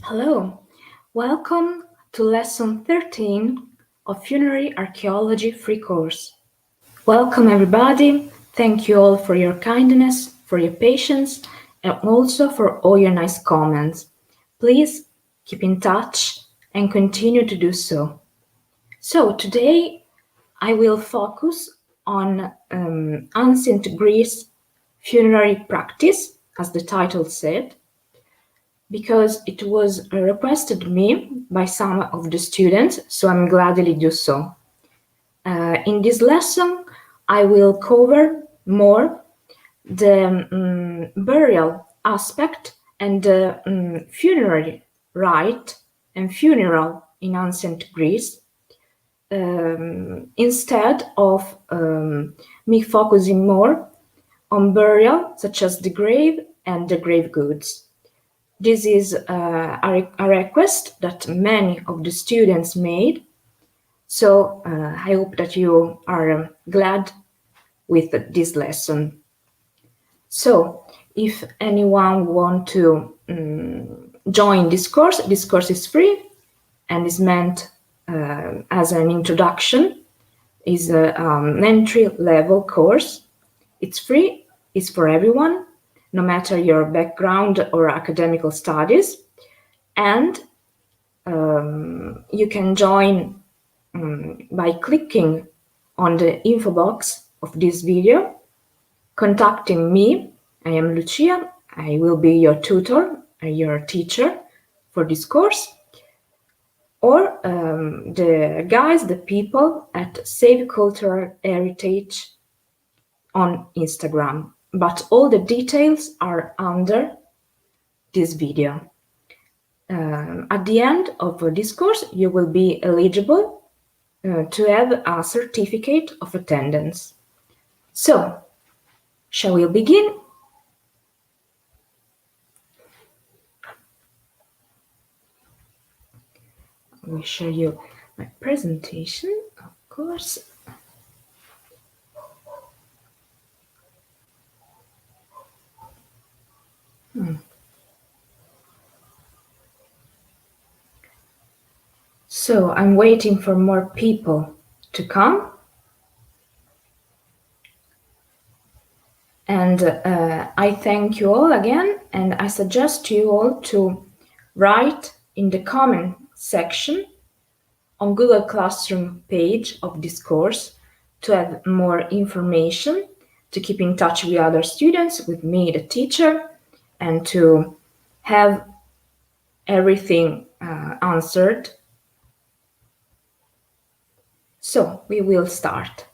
Hello, welcome to Lesson 13 of Funerary Archaeology free course. Welcome everybody, thank you all for your kindness, for your patience, and also for all your nice comments. Please keep in touch and continue to do so. So today I will focus on ancient Greece funerary practice, as the title said, because it was requested me by some of the students, so I'm gladly do so. In this lesson, I will cover more the burial aspect and the funerary rite and funeral in ancient Greece, instead of me focusing more on burial, such as the grave and the grave goods. This is a request that many of the students made, so I hope that you are glad with this lesson. So, if anyone wants to join this course is free and is meant as an introduction, is an entry-level course. It's free, it's for everyone, no matter your background or academical studies, and you can join by clicking on the info box of this video, contacting me. I am Lucia, I will be your tutor, your teacher for this course, or the people at Save Cultural Heritage on Instagram, but all the details are under this video. At the end of this course, you will be eligible to have a certificate of attendance. So, shall we begin? I will show you my presentation, of course. So I'm waiting for more people to come. And I thank you all again, and I suggest you all to write in the comment section on Google Classroom page of this course to have more information, to keep in touch with other students, with me, the teacher, and to have everything answered. So we will start.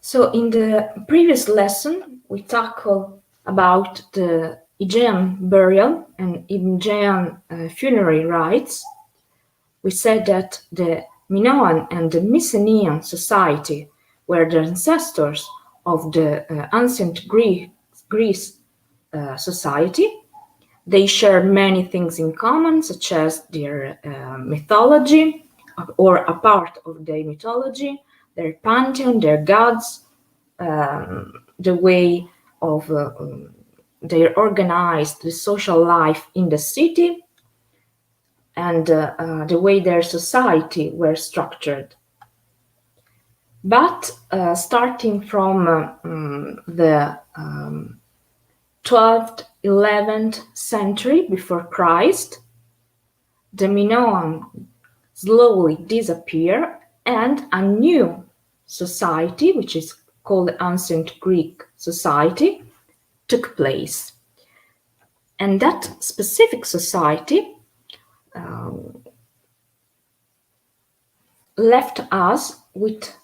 So in the previous lesson, we tackled about the Aegean burial and Aegean funerary rites. We said that the Minoan and the Mycenaean society were the ancestors of the ancient Greece society. They share many things in common, such as their mythology, or a part of their mythology, their pantheon, their gods, the way of they organized the social life in the city, and the way their society were structured. But starting from the 12th, 11th century before Christ, the Minoan slowly disappear and a new society, which is called the Ancient Greek Society, took place. And that specific society left us with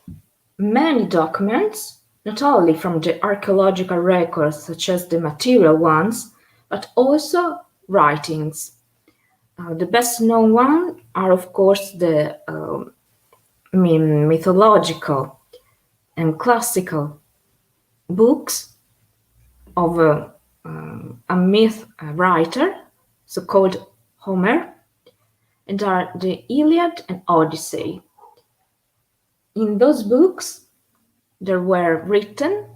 many documents, not only from the archaeological records, such as the material ones, but also writings. The best known ones are, of course, the mythological and classical books of a myth writer, so-called Homer, and are the Iliad and Odyssey. In those books, there were written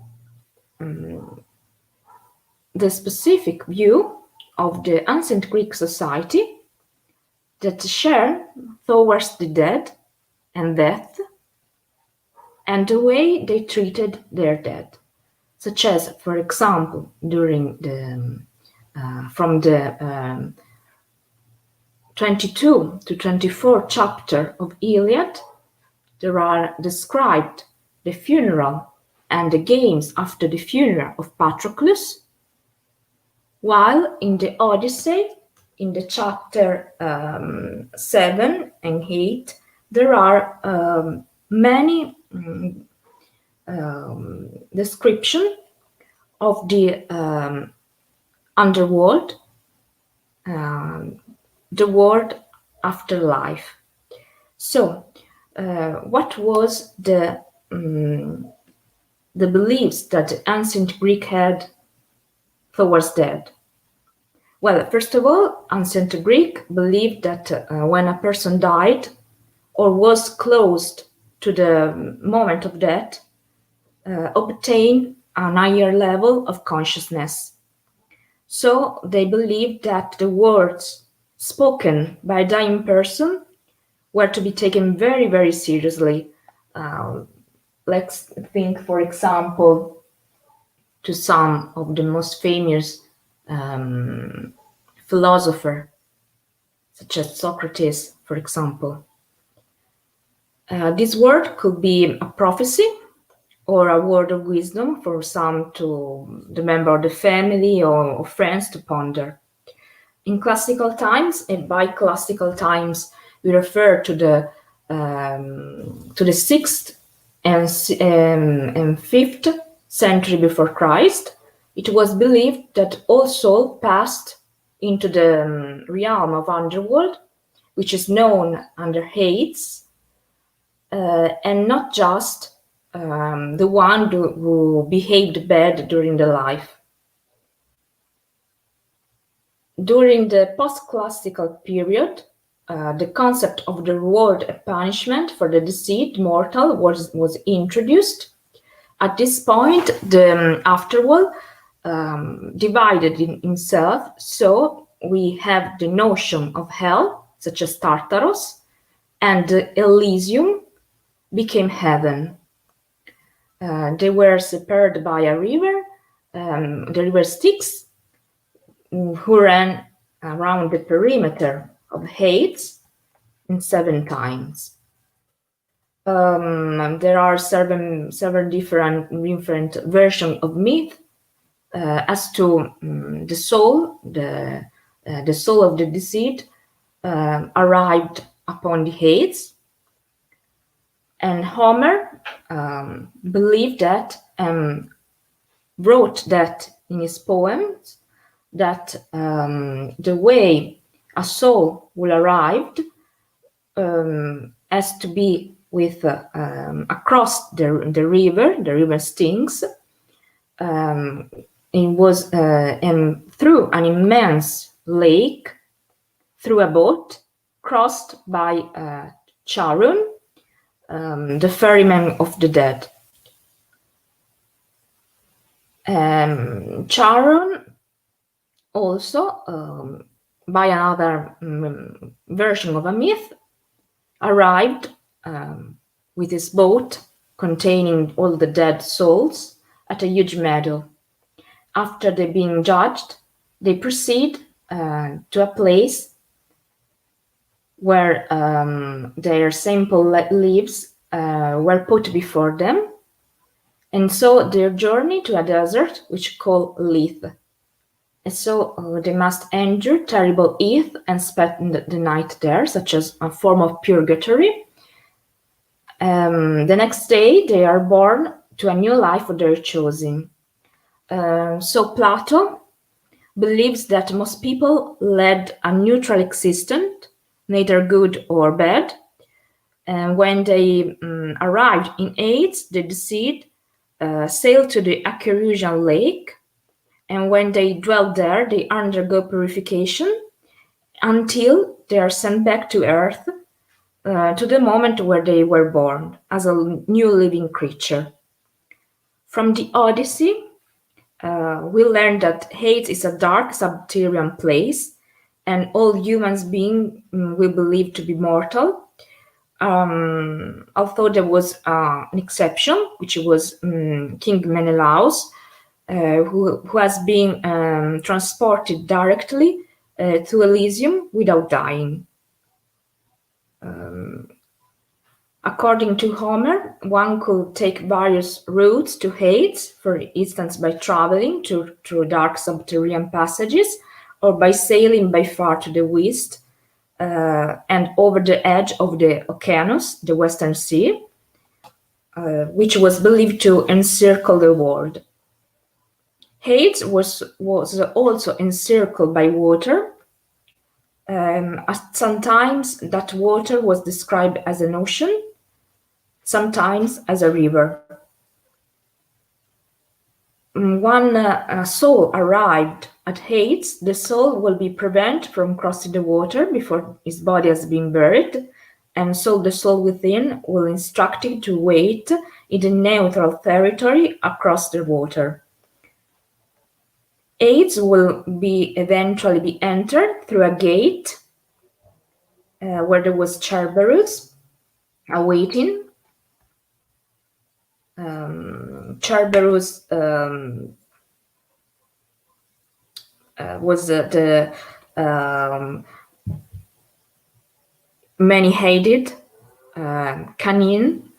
the specific view of the ancient Greek society that shared towards the dead and death, and the way they treated their dead, such as, for example, during the from the 22 to 24 chapter of Iliad, there are described the funeral and the games after the funeral of Patroclus, while in the Odyssey, in the chapter 7 and 8, there are many description of the underworld, the world after life. So, what was the beliefs that the ancient Greek had towards death? Well, first of all, ancient Greek believed that when a person died or was close to the moment of death, obtained a higher level of consciousness. So they believed that the words spoken by a dying person were to be taken very, very seriously. Let's think, for example, to some of the most famous philosophers, such as Socrates, for example. This word could be a prophecy or a word of wisdom for some, to the member of the family or friends to ponder. In classical times, and by classical times, we refer to the 6th and 5th century before Christ. It was believed that all souls passed into the realm of underworld, which is known under Hades, and not just the one who behaved bad during the life. During the post-classical period, the concept of the reward and punishment for the deceased mortal was introduced. At this point, the afterworld divided in himself, so we have the notion of hell, such as Tartarus, and Elysium became heaven. They were separated by a river, the river Styx, who ran around the perimeter of Hades in 7 times. There are several different versions of myth as to the soul. The soul of the deceased arrived upon the Hades, and Homer believed that and wrote that in his poems, that the way a soul will arrive has to be with across the river Styx. It was through an immense lake, through a boat, crossed by Charon, the ferryman of the dead. Charon also, by another version of a myth, arrived with his boat containing all the dead souls at a huge meadow. After they've been judged, they proceed to a place where their simple leaves were put before them, and so their journey to a desert which called Lethe. And so they must endure terrible heat and spend the night there, such as a form of purgatory. The next day, they are born to a new life of their choosing. So Plato believes that most people led a neutral existence, neither good or bad. And when they arrived in Hades, the deceased sailed to the Archeologian lake, And when they dwell there, they undergo purification until they are sent back to Earth, to the moment where they were born, as a new living creature. From the Odyssey, we learn that Hades is a dark subterranean place, and all humans beings we believe to be mortal. Although there was an exception, which was King Menelaus, who has been transported directly to Elysium without dying. According to Homer, one could take various routes to Hades, for instance by traveling through dark subterranean passages, or by sailing by far to the west and over the edge of the Oceanus, the Western Sea, which was believed to encircle the world. Hades was also encircled by water. Sometimes that water was described as an ocean, sometimes as a river. When soul arrived at Hades, the soul will be prevented from crossing the water before his body has been buried, and so the soul within will instruct it to wait in the neutral territory across the water. Hades will eventually be entered through a gate where there was Cerberus awaiting. Cerberus was the many-headed canine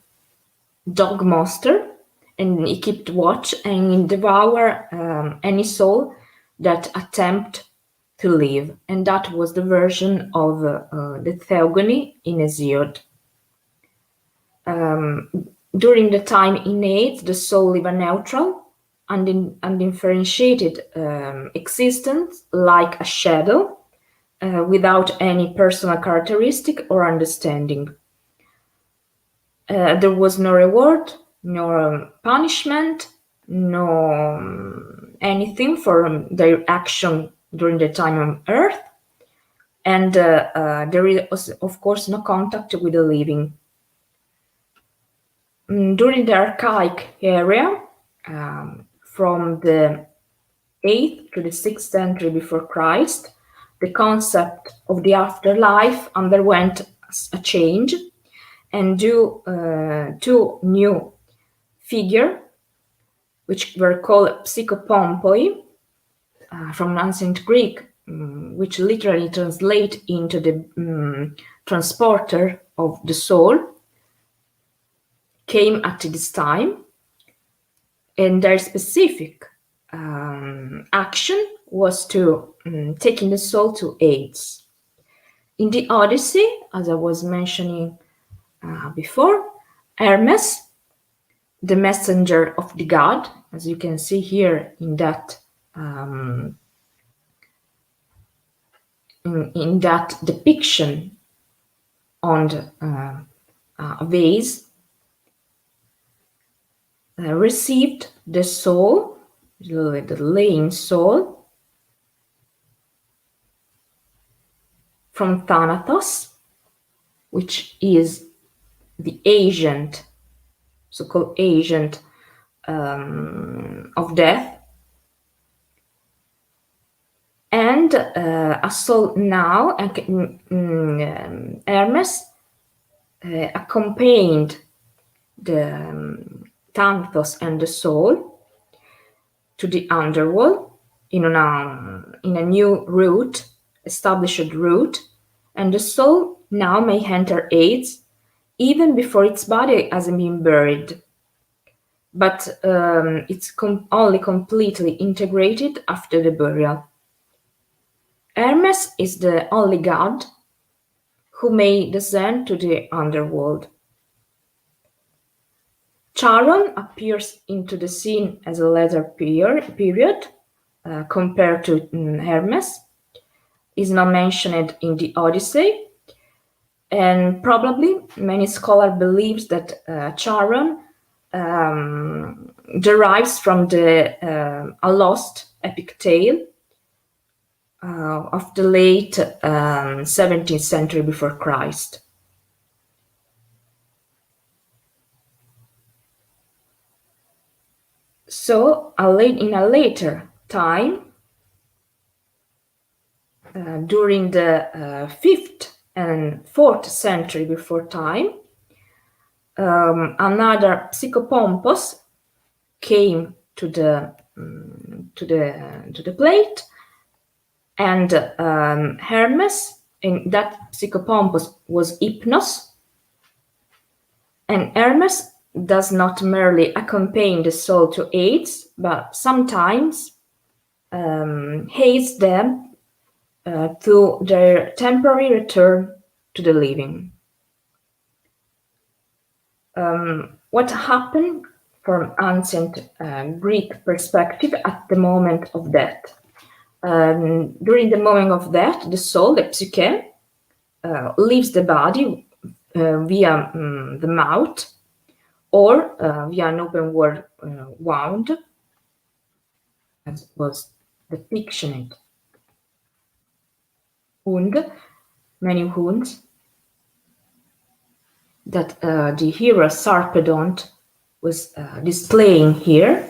dog monster, and he kept watch and devour any soul that attempt to live, and that was the version of the Theogony in Hesiod. During the time in Hades, the soul live a neutral, undifferentiated existence like a shadow, without any personal characteristic or understanding. There was no reward, no punishment, no anything for their action during the time on Earth, and there is, of course, no contact with the living. During the archaic era, from the 8th to the 6th century before Christ, the concept of the afterlife underwent a change, and two new figures, which were called psychopompoi, from ancient Greek, which literally translate into the transporter of the soul, came at this time, and their specific action was to taking the soul to Hades. In the Odyssey, as I was mentioning before, Hermes, the messenger of the god, as you can see here in that in that depiction on the vase, received the soul, the laying soul, from Thanatos, which is the agent, so-called agent of death, and a soul now, Hermes accompanied the Thanatos and the soul to the underworld in a new route, established route, and the soul now may enter Hades even before its body hasn't been buried, but it's only completely integrated after the burial. Hermes is the only god who may descend to the underworld. Charon appears into the scene as a later period compared to Hermes, is not mentioned in the Odyssey, and probably many scholars believe that Charon derives from a lost epic tale of the late 17th century before Christ. So, in a later time, during the 5th and 4th century before time, another psychopompos came to the plate, and Hermes, in that psychopompos was Hypnos, and Hermes does not merely accompany the soul to Hades, but sometimes aids them to their temporary return to the living. What happened from ancient Greek perspective at the moment of death? During the moment of death, the soul, the psyche, leaves the body via the mouth or via an open wound, as was depicted. Wound, many wounds that the hero Sarpedon was displaying here,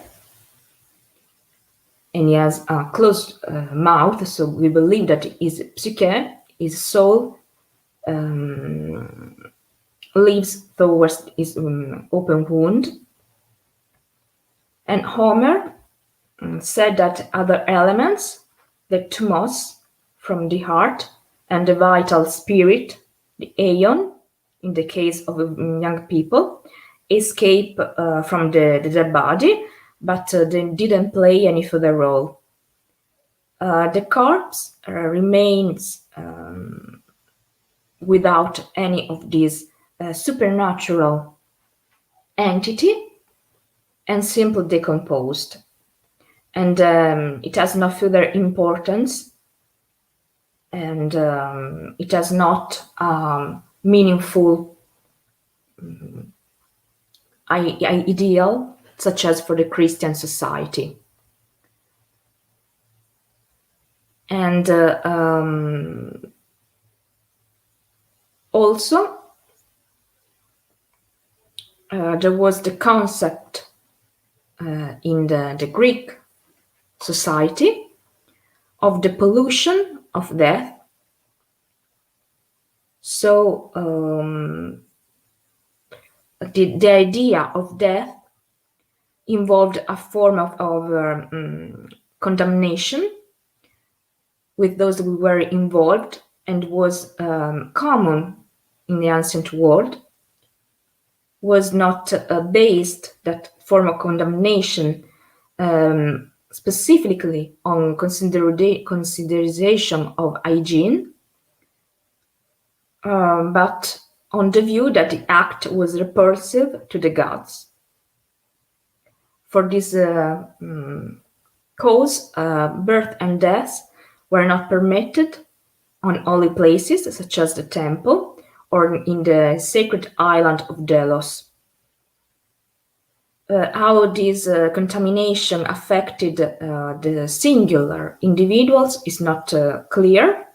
and he has a closed mouth, so we believe that his psyche, his soul, leaves towards his open wound. And Homer said that other elements, the thumos from the heart and the vital spirit, the aeon, in the case of young people, escape from the dead body, but they didn't play any further role. The corpse remains without any of these supernatural entity and simply decomposed. And it has no further importance, and it has not meaningful ideal, such as for the Christian society. And also, there was the concept in the Greek society of the pollution of death. So the idea of death involved a form of condemnation with those who were involved, and was common in the ancient world, was not based, that form of condemnation, specifically on consideration of hygiene, but on the view that the act was repulsive to the gods. For this cause, birth and death were not permitted on holy places, such as the temple, or in the sacred island of Delos. How this contamination affected the singular individuals is not clear,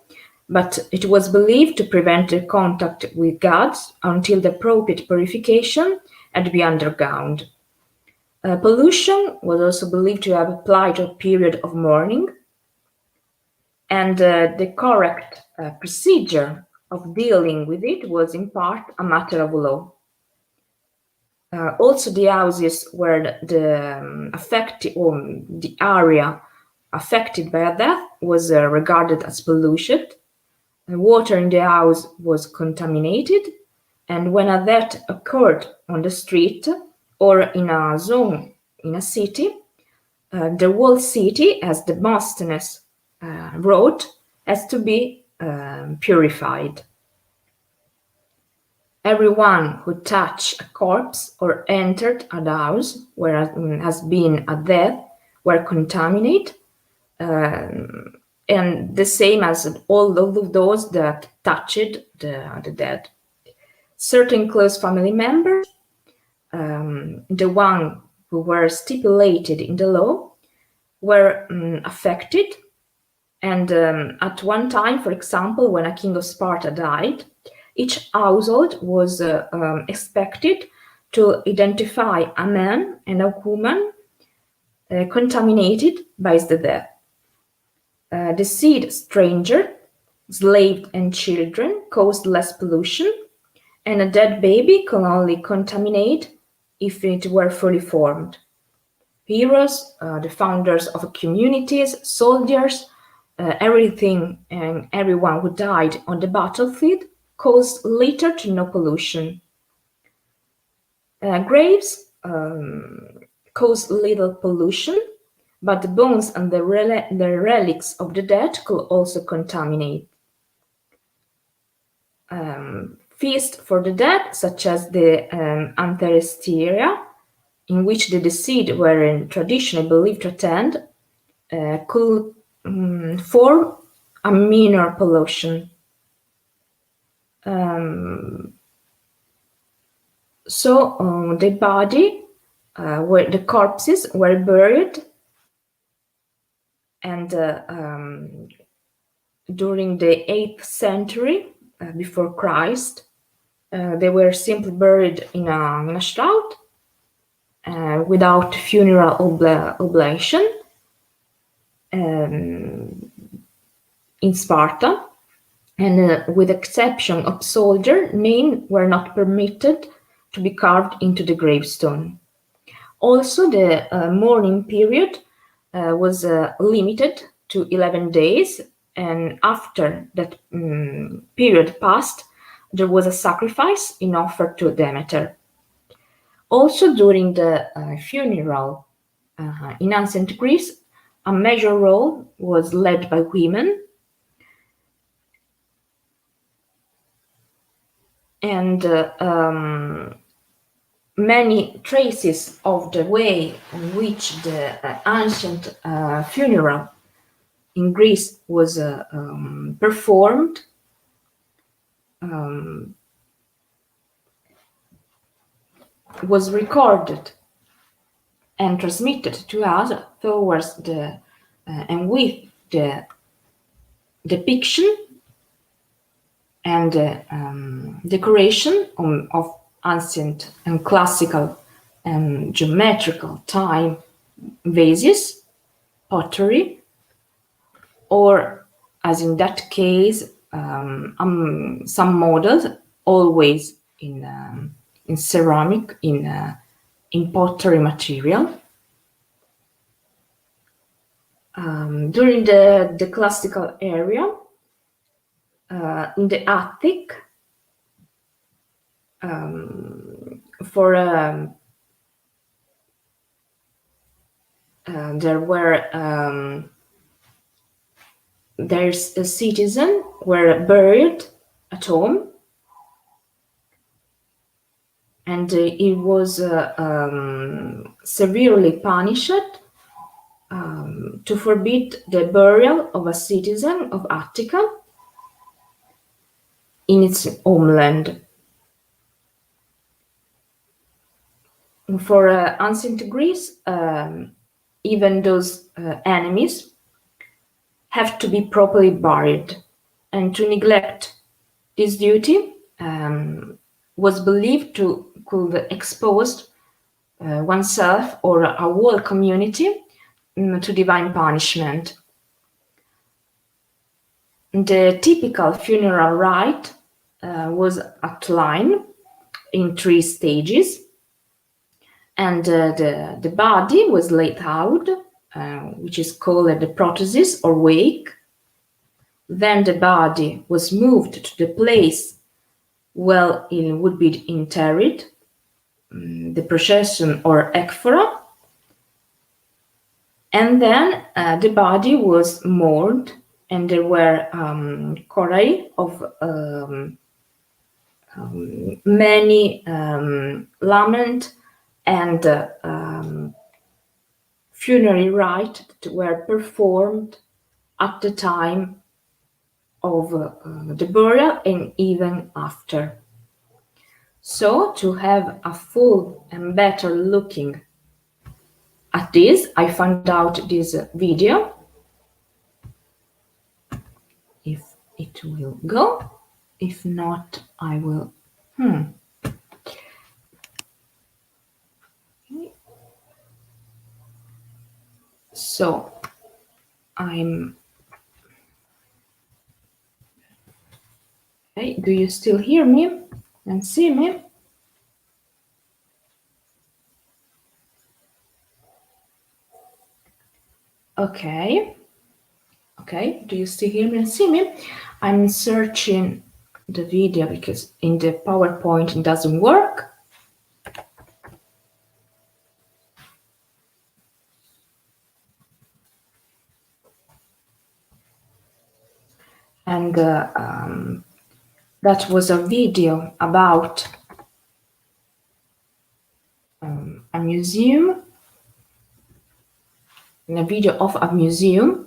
but it was believed to prevent the contact with gods until the appropriate purification had been undergone. Pollution was also believed to have applied to a period of mourning, and the correct procedure of dealing with it was in part a matter of law. Also, the houses where the affected, or the area affected by a death, was regarded as polluted. Water in the house was contaminated, and when a death occurred on the street or in a zone in a city, the whole city, as Demosthenes wrote, has to be purified. Everyone who touched a corpse or entered a house where has been a death were contaminated, and the same as all of those that touched the dead. Certain close family members, the one who were stipulated in the law, were affected. And at one time, for example, when a king of Sparta died, each household was expected to identify a man and a woman contaminated by the death. The seed stranger, slave and children caused less pollution, and a dead baby can only contaminate if it were fully formed. Heroes, the founders of communities, soldiers, everything and everyone who died on the battlefield caused little to no pollution. Graves caused little pollution, but the bones and the relics of the dead could also contaminate. Feasts for the dead, such as the antropologia, in which the deceased were traditionally believed to attend, could form a minor pollution. So the body, where the corpses were buried, and during the 8th century before Christ, they were simply buried in a shroud without funeral oblation in Sparta, and with exception of soldier, names were not permitted to be carved into the gravestone. Also, the mourning period was limited to 11 days, and after that period passed, there was a sacrifice in offer to Demeter. Also, during the funeral in ancient Greece, a major role was led by women, and many traces of the way in which the ancient funeral in Greece was performed was recorded and transmitted to us towards the and with the depiction and decoration of ancient and classical and geometrical time vases, pottery, or, as in that case, some models, always in ceramic, in pottery material. During the classical era, in the attic, there's a citizen were buried at home, and he was severely punished to forbid the burial of a citizen of Attica in its homeland. For ancient Greece, even those enemies have to be properly buried, and to neglect this duty was believed to could expose oneself or a whole community to divine punishment. The typical funeral rite was outlined in 3 stages, and the body was laid out, which is called the prothesis or wake. Then the body was moved to the place where it would be interred, the procession or ekphora, and then the body was mourned, and there were chorale of many lament and funerary rites that were performed at the time of the burial and even after. So, to have a full and better looking at at this. I found out this video. If it will go. If not, I will. So I'm. Okay, do you still hear me and see me? Okay. Okay, do you still hear me and see me? I'm searching the video because in the PowerPoint it doesn't work. And that was a video about a museum, a video of a museum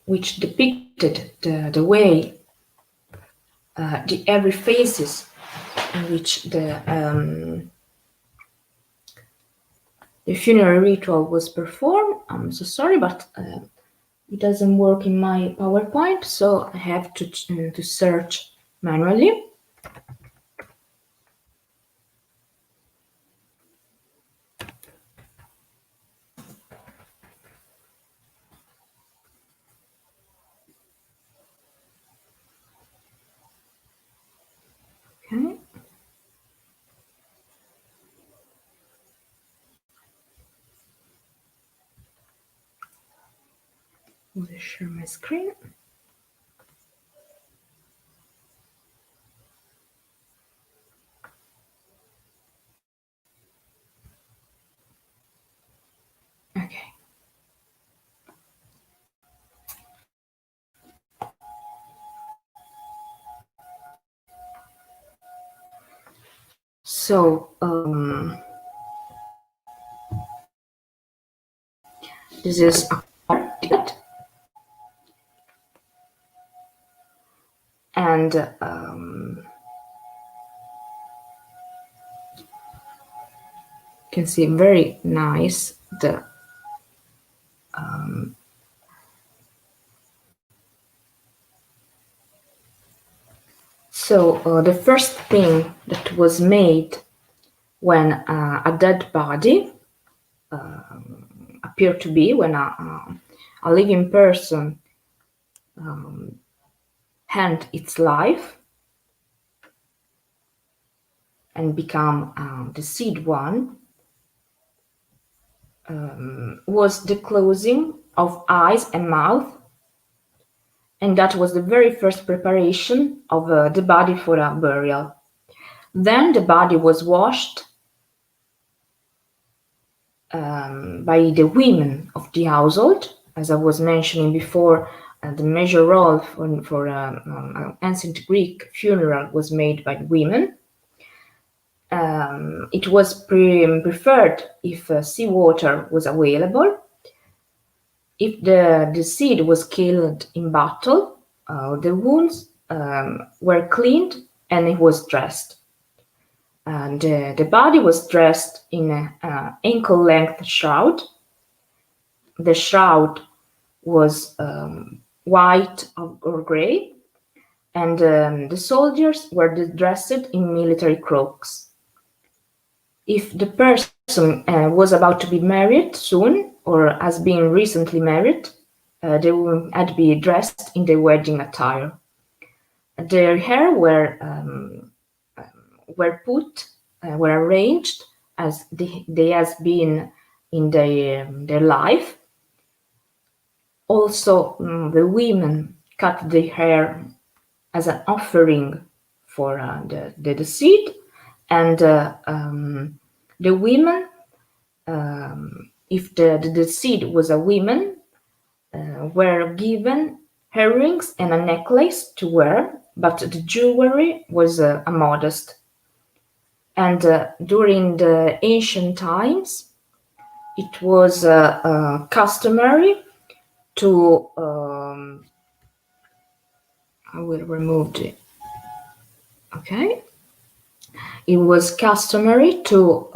which depicted the way the every phases in which the funerary ritual was performed. I'm so sorry, but it doesn't work in my PowerPoint, so I have to search manually. Okay. Will I share my screen? Okay. So this is a ticket, and you can see very nice the the first thing that was made when a dead body appeared to be, when a living person end its life and become the seed one, was the closing of eyes and mouth, and that was the very first preparation of the body for a burial. Then the body was washed by the women of the household. As I was mentioning before, the major role for ancient Greek funeral was made by the women. It was preferred if seawater was available. If the deceased was killed in battle, the wounds were cleaned and it was dressed. And the body was dressed in an ankle-length shroud. The shroud was white or gray, and the soldiers were dressed in military cloaks. If the person was about to be married soon or has been recently married, they had to be dressed in the wedding attire. Their hair were arranged as they has been in their life. Also, the women cut their hair as an offering for the deceased, and the women, if the deceased was a woman, were given earrings and a necklace to wear, but the jewelry was a modest. And during the ancient times, it was customary to I will remove it. Okay. it was customary to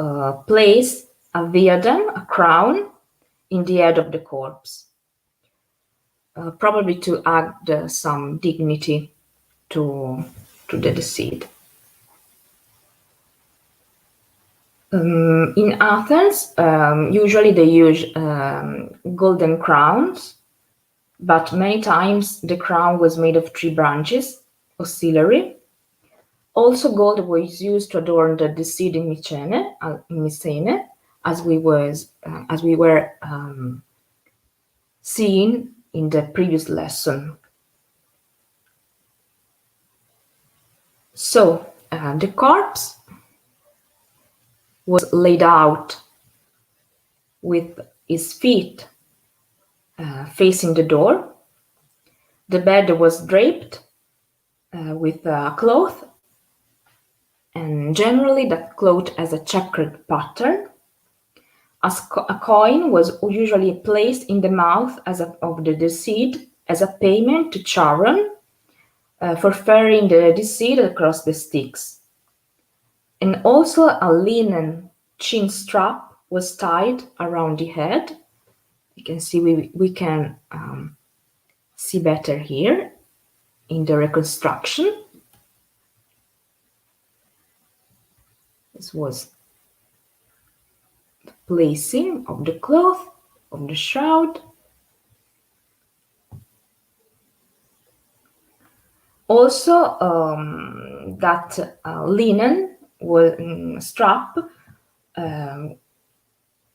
place a diadem, a crown, in the head of the corpse, probably to add some dignity to the deceased. In Athens, usually they use golden crowns, but many times the crown was made of tree branches, oscillary. Also, gold was used to adorn the deceased in Mycenae, as we were seeing in the previous lesson. So the corpse was laid out with his feet facing the door. The bed was draped with a cloth, and generally that cloth has a checkered pattern. A coin was usually placed in the mouth of the deceased as a payment to Charon for ferrying the deceased across the Styx. And also a linen chin strap was tied around the head. You can see we can see better here in the reconstruction. This was the placing of the cloth, of the shroud. Also, that linen strap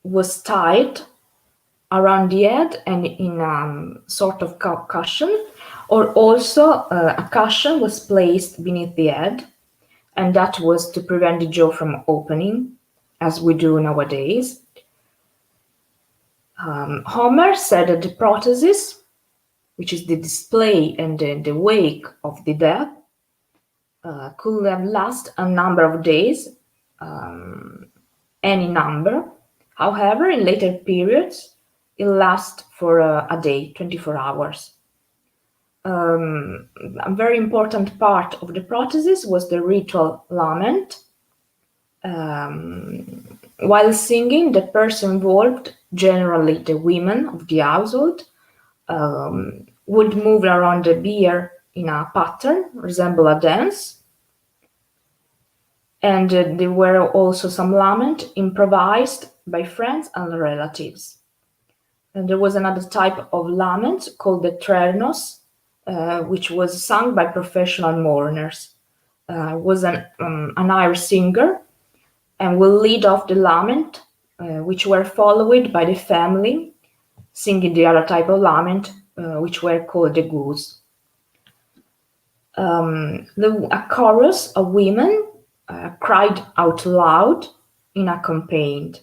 was tied around the head and in sort of cushion, or also a cushion was placed beneath the head, and that was to prevent the jaw from opening, as we do nowadays. Homer said that the prothesis, which is the display and the wake of the dead, could have lasted a number of days, any number. However, in later periods, it lasts for a day, 24 hours. A very important part of the prothesis was the ritual lament. While singing, the person involved, generally the women of the household, would move around the bier in a pattern, resemble a dance. And there were also some lament improvised by friends and relatives. And there was another type of lament called the threnos, which was sung by professional mourners. Was an Irish singer and will lead off the lament, which were followed by the family singing the other type of lament, which were called the goose. A chorus of women cried out loud in a campaign.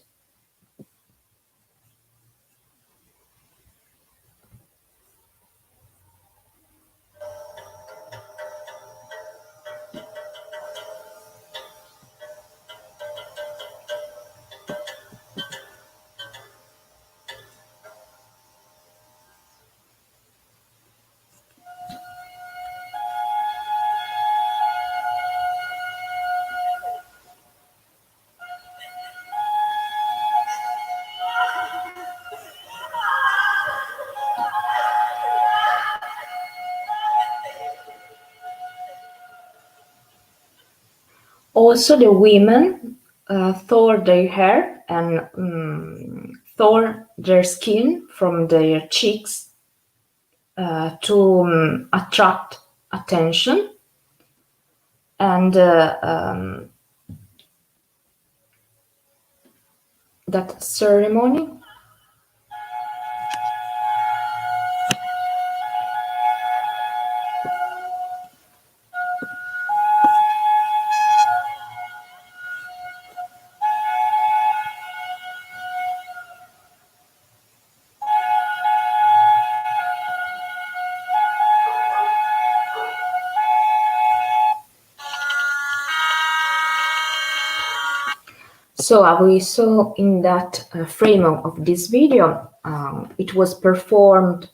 Also, the women tore their hair and tore their skin from their cheeks to attract attention. And that ceremony So as we saw in that frame of this video, it was performed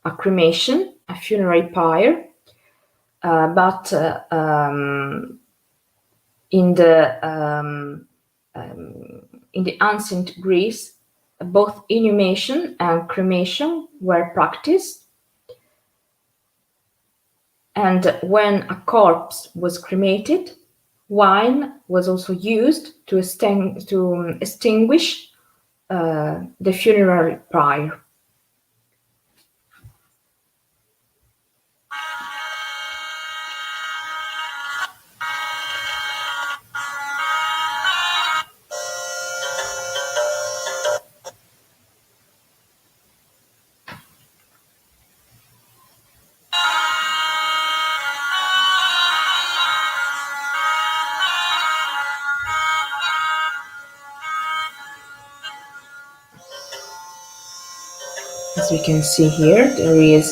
a cremation, a funerary pyre, but in the ancient Greece, both inhumation and cremation were practiced. And when a corpse was cremated, wine was also used to extinguish the funerary pyre. As we can see here, there is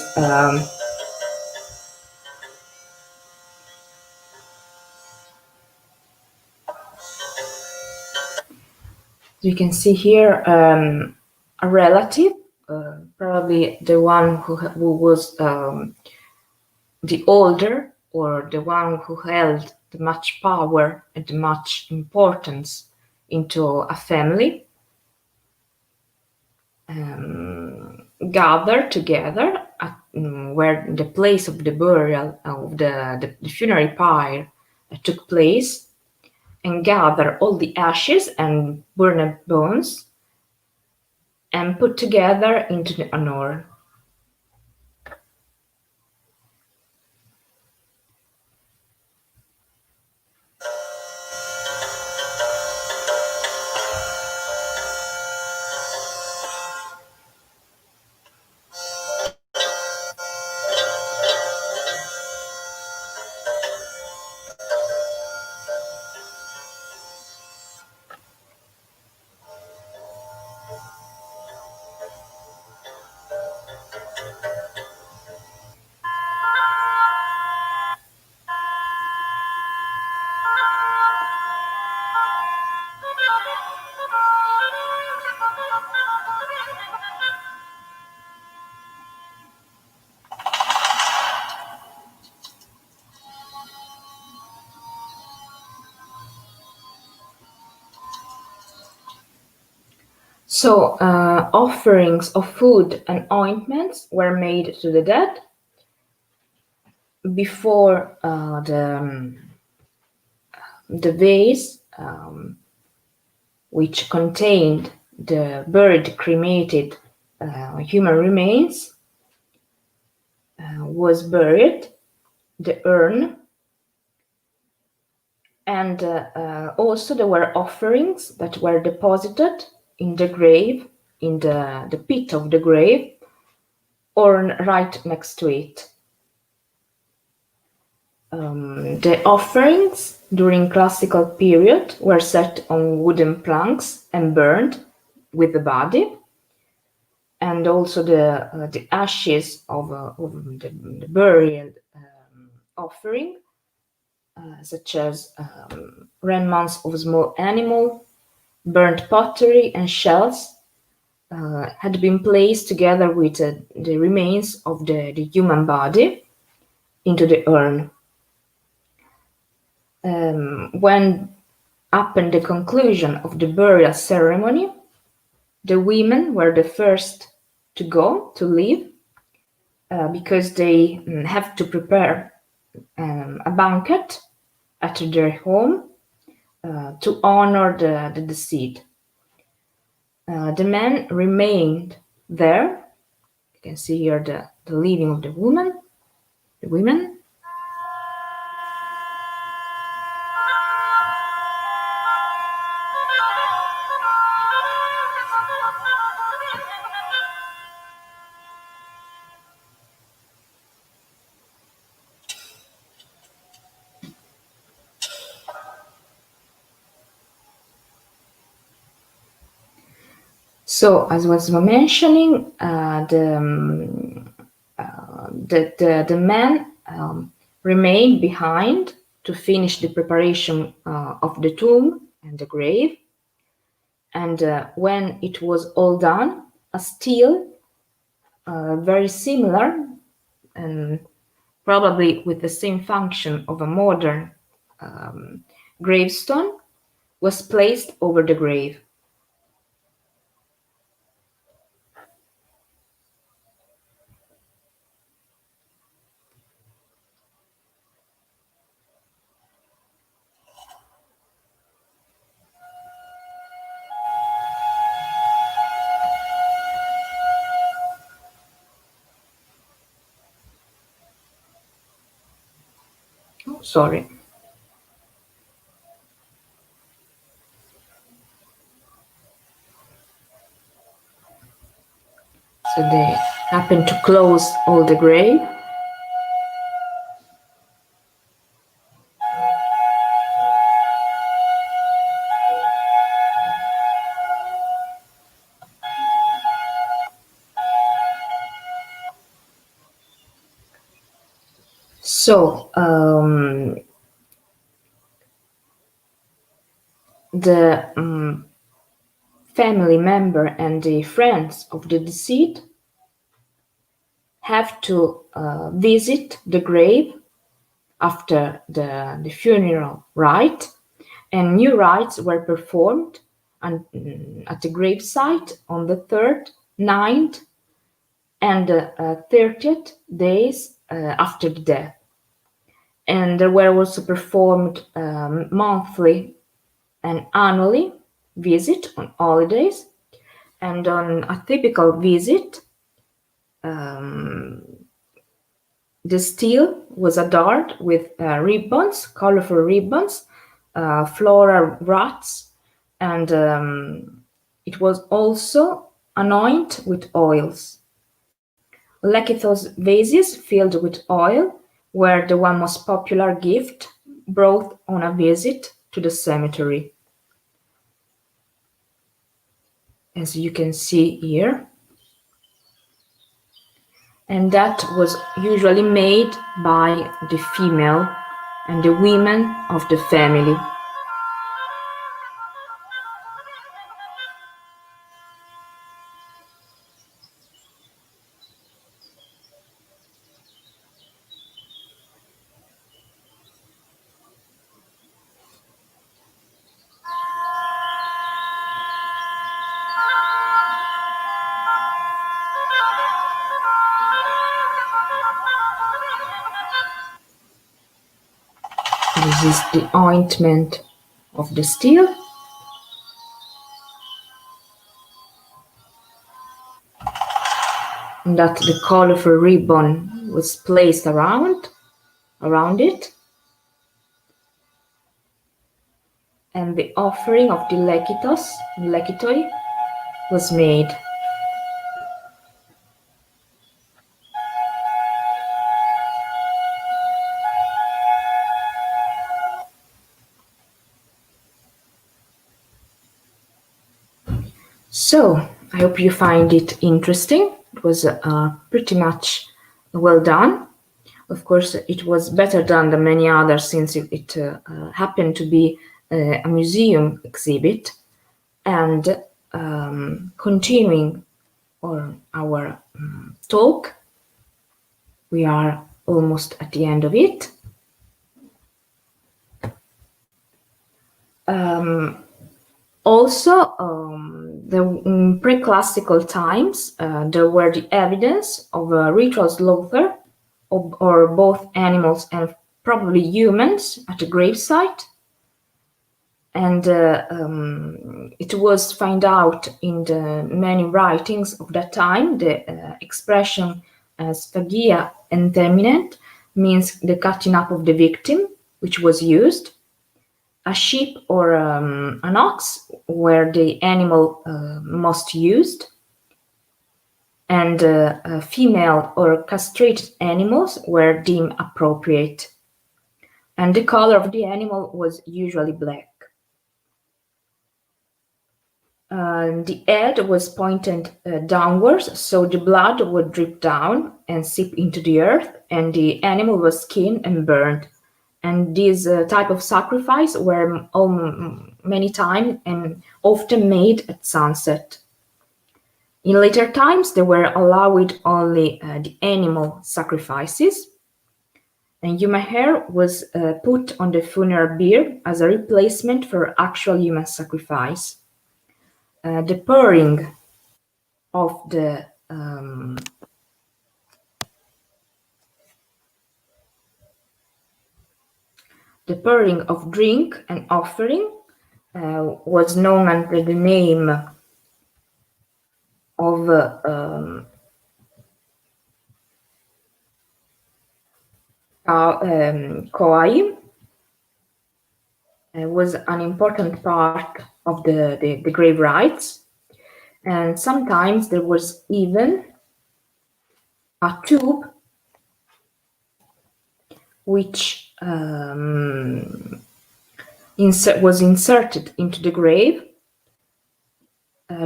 you can see here a relative, probably the one who was the older, or the one who held the much power and the much importance into a family, gathered together at where the place of the burial of the funerary pyre took place, and gather all the ashes and burned bones and put together into an urn. So offerings of food and ointments were made to the dead before the vase, which contained the buried, cremated human remains, was buried. The urn, and also there were offerings that were deposited in the grave, in the pit of the grave, or right next to it. The offerings during classical period were set on wooden planks and burned with the body, and also the ashes of the burial offering, such as remnants of small animal, burnt pottery, and shells, had been placed together with the remains of the human body into the urn. When upon the conclusion of the burial ceremony, the women were the first to go, to leave, because they have to prepare a banquet at their home to honor the deceased. The men remained there. You can see here the leaving of the women. So, as was mentioning, the men remained behind to finish the preparation of the tomb and the grave. And when it was all done, a stele, very similar and probably with the same function of a modern gravestone was placed over the grave. Oh, sorry. So they happened to close all the grave. So the family member and the friends of the deceased have to visit the grave after the funeral rite, and new rites were performed at the gravesite on the 3rd, 9th, and 30th days after the death. And there were also performed monthly and annually visit on holidays, and on a typical visit, the stele was adorned with ribbons, colorful ribbons, floral wreaths, and it was also anointed with oils. Lekythos vases filled with oil were the one most popular gift brought on a visit to the cemetery. As you can see here. And that was usually made by the female and the women of the family. This is the ointment of the stele. And that the colorful ribbon was placed around it. And the offering of the lekitoi, was made. So, I hope you find it interesting. It was pretty much well done. Of course, it was better done than many others since it happened to be a museum exhibit. And continuing our talk, we are almost at the end of it. Also, in pre-classical times, there were the evidence of a ritual slaughter or both animals and probably humans at the gravesite. And it was found out in the many writings of that time. The expression sphagia enterminent means the cutting up of the victim, which was used. A sheep or an ox were the animal most used, and female or castrated animals were deemed appropriate, and the color of the animal was usually black. The head was pointed downwards, so the blood would drip down and seep into the earth, and the animal was skinned and burned. And these type of sacrifice were many times and often made at sunset. In later times, they were allowed only the animal sacrifices, And human hair was put on the funeral bier as a replacement for actual human sacrifice. The pouring of drink and offering was known under the name of koi. Was an important part of the grave rites, and sometimes there was even a tube which was inserted into the grave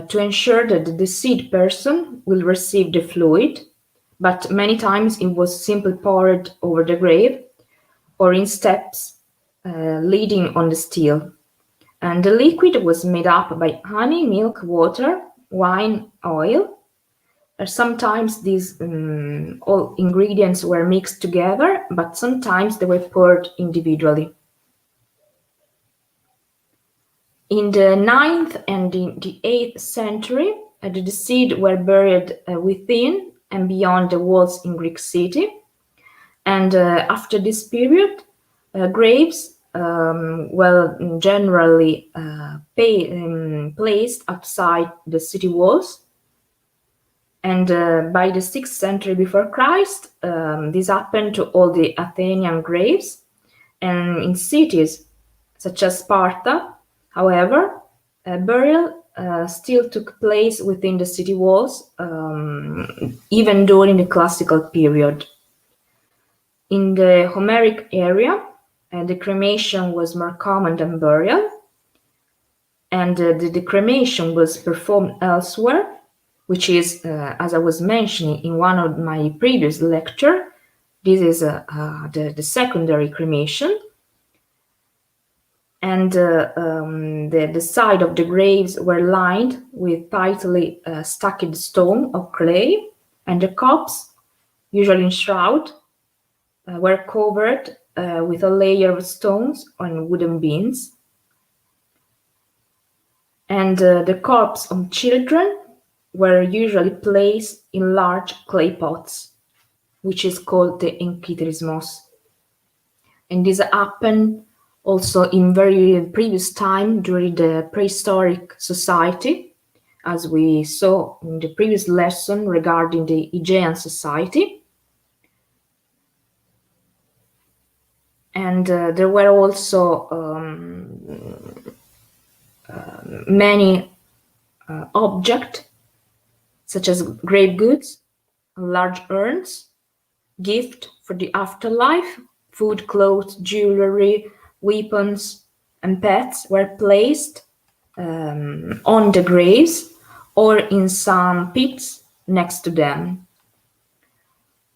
to ensure that the deceased person will receive the fluid, but many times it was simply poured over the grave or in steps leading on the stele. And the liquid was made up by honey, milk, water, wine, oil. Sometimes these all ingredients were mixed together, but sometimes they were poured individually. In the 9th and in the 8th century, the deceased were buried within and beyond the walls in Greek city. And after this period, graves were generally placed outside the city walls. And by the 6th century before Christ, this happened to all the Athenian graves. And in cities such as Sparta, however, burial still took place within the city walls, even during the classical period. In the Homeric area, the cremation was more common than burial, and the cremation was performed elsewhere, which is, as I was mentioning in one of my previous lecture, this is the secondary cremation. And the side of the graves were lined with tightly stacked stone or clay, and the corpse, usually in shroud, were covered with a layer of stones on wooden beams. And the corpses of children were usually placed in large clay pots, which is called the enkiterismos. And this happened also in very previous time during the prehistoric society, as we saw in the previous lesson regarding the Aegean society. And there were also many objects, such as grave goods, large urns, gift for the afterlife, food, clothes, jewelry, weapons, and pets were placed on the graves or in some pits next to them.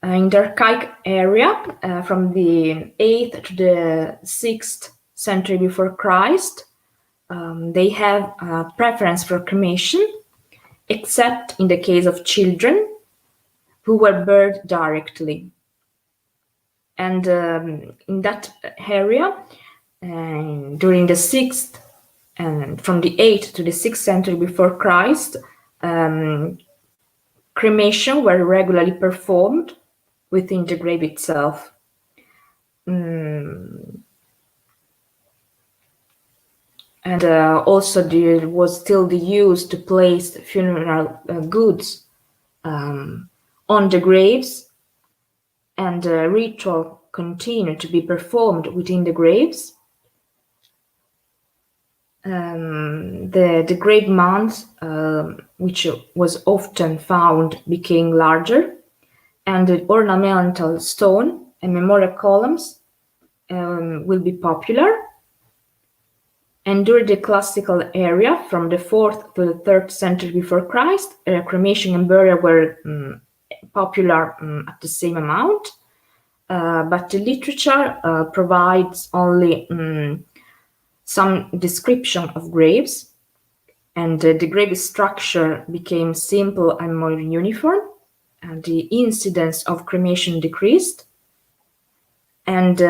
In the archaic area, from the 8th to the 6th century before Christ, they have a preference for cremation, except in the case of children who were buried directly. And in that area, during the 6th and from the 8th to the 6th century before Christ, cremation were regularly performed within the grave itself. And also there was still the use to place funeral goods on the graves, and ritual continued to be performed within the graves. The grave mounds, which was often found, became larger, and the ornamental stone and memorial columns will be popular. And during the classical era, from the 4th to the 3rd century before Christ, cremation and burial were popular at the same amount, but the literature provides only some description of graves, and the grave structure became simple and more uniform, and the incidence of cremation decreased. And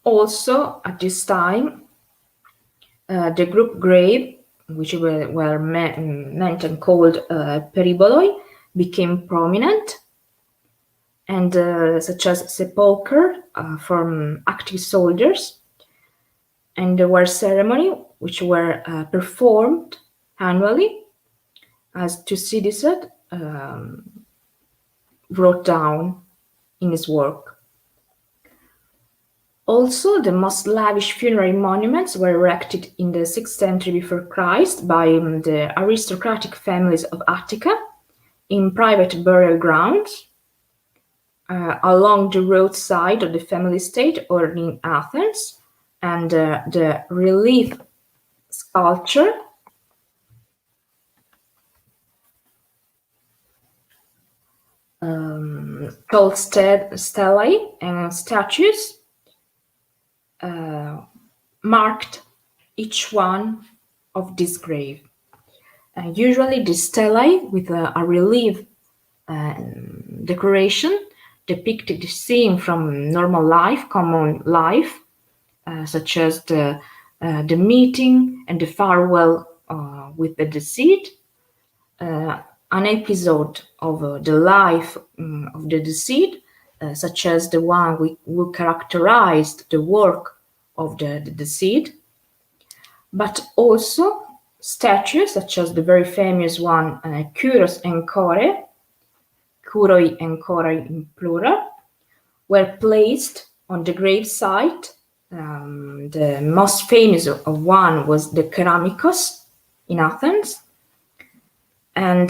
also at this time, the group grave, which were meant and called periboloi, became prominent, and such as sepulchre from active soldiers, and there were ceremonies which were performed annually, as Thucydides wrote down in his work. Also, the most lavish funerary monuments were erected in the 6th century before Christ by the aristocratic families of Attica in private burial grounds, along the roadside of the family estate or in Athens, and the relief sculpture called stelae and statues marked each one of this grave. Usually the stelae with a relief decoration depicted the scene from normal life, common life, such as the meeting and the farewell with the deceased, an episode of the life of the deceased, such as the one who characterized the work of the deceased, but also statues such as the very famous one, Kuros and Kore, Kuroi and Koroi in plural, were placed on the gravesite. The most famous of one was the Konamikos in Athens, and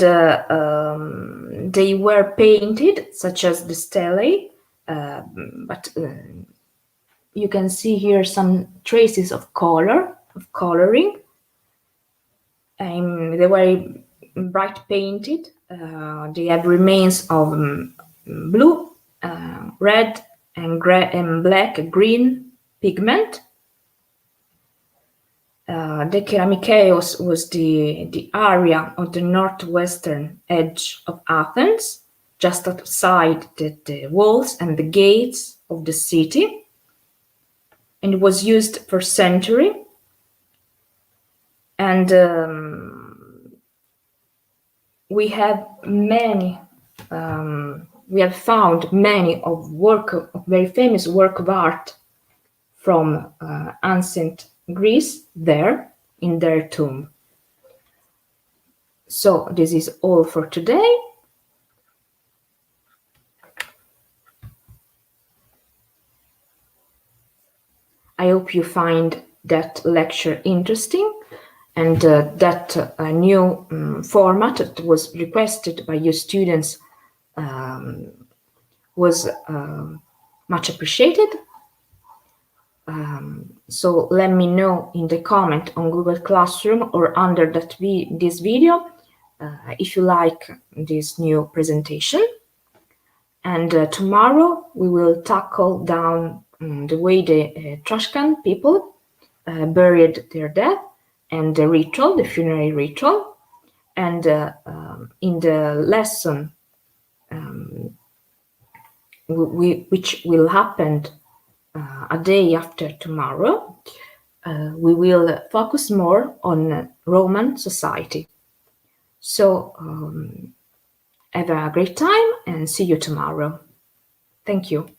they were painted such as the stelae, but you can see here some traces of coloring. They were bright painted. They have remains of blue, red, and black, green pigment. The Konamikos was the area of the northwestern edge of Athens, just outside the walls and the gates of the city, and was used for centuries. And we have found many of very famous work of art from ancient Greece there in their tomb. So this is all for today. I hope you find that lecture interesting, and that new format that was requested by your students was much appreciated. So let me know in the comment on Google Classroom or under this video if you like this new presentation. And tomorrow we will tackle down the way the Etruscan people buried their dead, and the ritual, the funerary ritual. And in the lesson which will happen a day after tomorrow, we will focus more on Roman society. So have a great time and see you tomorrow. Thank you.